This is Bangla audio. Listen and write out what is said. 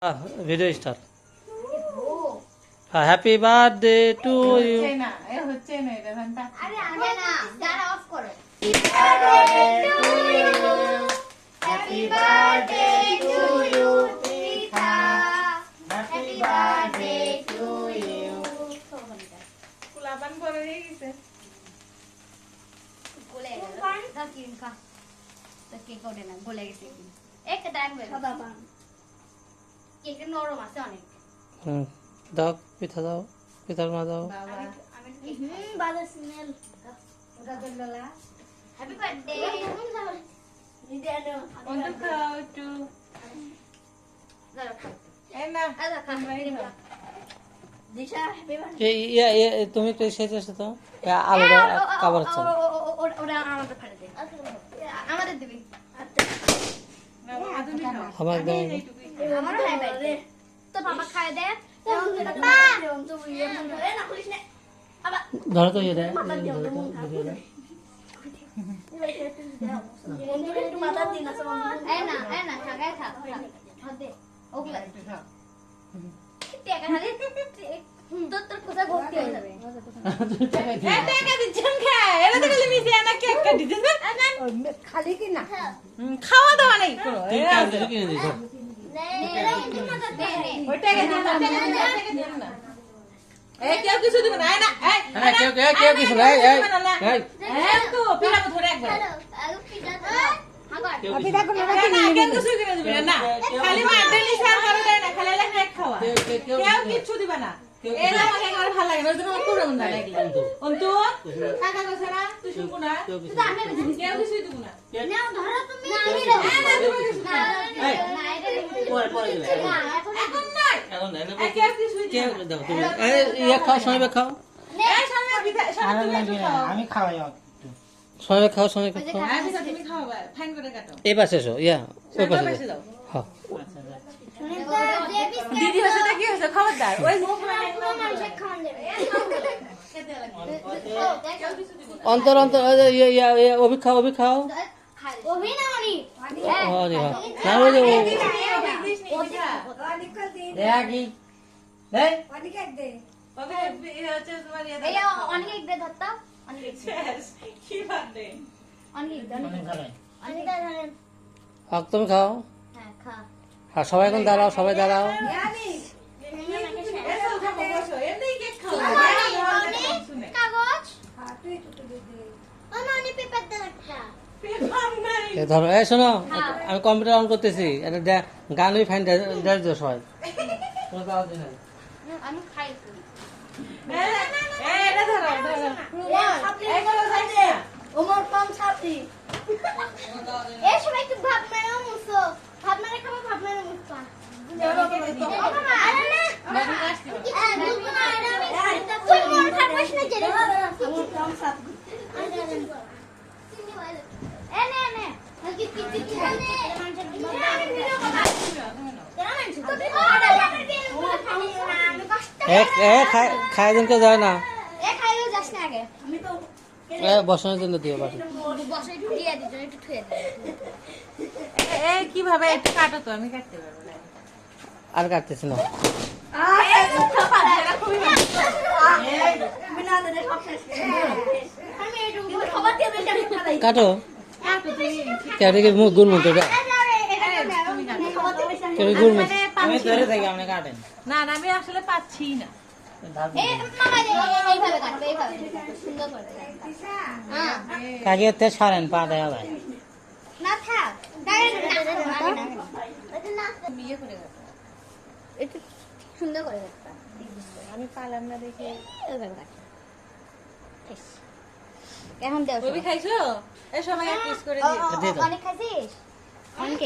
Video start. Happy birthday to you. Happy birthday to you, Pritha. Happy birthday to you. Kulaban করে হয়ে গেছে। গলে গেছে। দাকিন কা। তো কেক ওঠে না, গলে গেছে। একটা টাইম হয়ে গেছে। কেকটা নরম আছে অনেক। দাও পিঠা দাও, পিঠার মা দাও। বাজে স্মেল। ওটা দললা। Happy birthday. অন্ত খাও একটু। এই না। আদা খা। দিশা হ্যাপি বার্থডে। তুমি একটু সেজেছো তো আলুটা কাবার হচ্ছে না। ওটা আমাদের ফাড়ে দে। আমাদের দিবি। আমার দাও। আমারও হ্যাপি বার্থডে। তো বাবা খায় দে। ধরো তো এটা খালি কি না খাওয়া দাওয়া নাই কোনো কিনে দিছো। কেউ কিছু দিবে না কেউ কিছু নাই। তো পিড়াকে ধরে একবার কেউ কেউ কিছু কিনে দিবে না খালি বার্থডে নিশান করে দেয় না খালি লাগে কেক খাওয়া কেউ কিছু দিবে না এরা আমাকে একবার ভালো লাগে না ওই জন্য আমার পুরো মন লাগে অন্তু কাকা কইছে না তুই শুনবো না কেউ কিছু দিব না নাও ধরো তুমি না আমি দাও এখন নাই এখন না কেউ কিছু কেউ দাও তুমি ইয়া খাও সময় খাও এই সামনে পিঠা সামনে খাও আমি খাওয়াই সময় খাও সময় খাও। আর পিঠা তুমি খাও ফাইন করে কাটো এই পাশে এসো ইয়া ওই পাশে পাশে যাও। যাও। হ্যাঁ দিদি হচ্ছে কি হচ্ছে খবরদার ওই অন্তর অন্তর অভি খাও অভি খাও। অভিনয়নি না ওই যে কি ওকে হচ্ছে তোমার ইয়ে এই অনেক এক দে ধরতা অনেক কি বার্থডে অনেক অনেক ধরেন তুমি খাও। হ্যাঁ খা আর সবাই এখন দাঁড়াও সবাই দাঁড়াও। এসো খাবো বসো এমনি কেক খাও কাগজ অনেক পেপার দে একটা এ ধরো এই শোনো আমি কম্পিউটার অন করতেছি এটা গান ওই ফাইন ড্রেস দিও সবাই। কোনো কাজ নেই। আমি খাই এটা ধরো ধরো এইগুলো যাইছে ওমর কম ছাপি এই সময় একটু ভাত মেরে মুসো ভাত মেরে খাবো ভাত মেরে মুসপা খাই দিনকে যায় না যাস না আগে আমি তো বসানোর জন্য দিও বাড়ি। বসে একটু দিয়ে দিত একটু থুয়ে দে এই কিভাবে একটু কাটো তো আমি কাটতে পারবো না আর কাটতেছি না। কাটো কেউ মুখ গুড় মুখ কেউ গুড় মুখ আমি ধরে থাকি আপনি কাটেন না না আমি আসলে পাচ্ছি না কাজে সারেন পা দেওয়া যায় না থাক একটু সুন্দর করে আমি পারলাম না দেখে এখন দেও খাইছো এই সময় এক পিস করে দিয়ে অনেক খাইছিস অনেক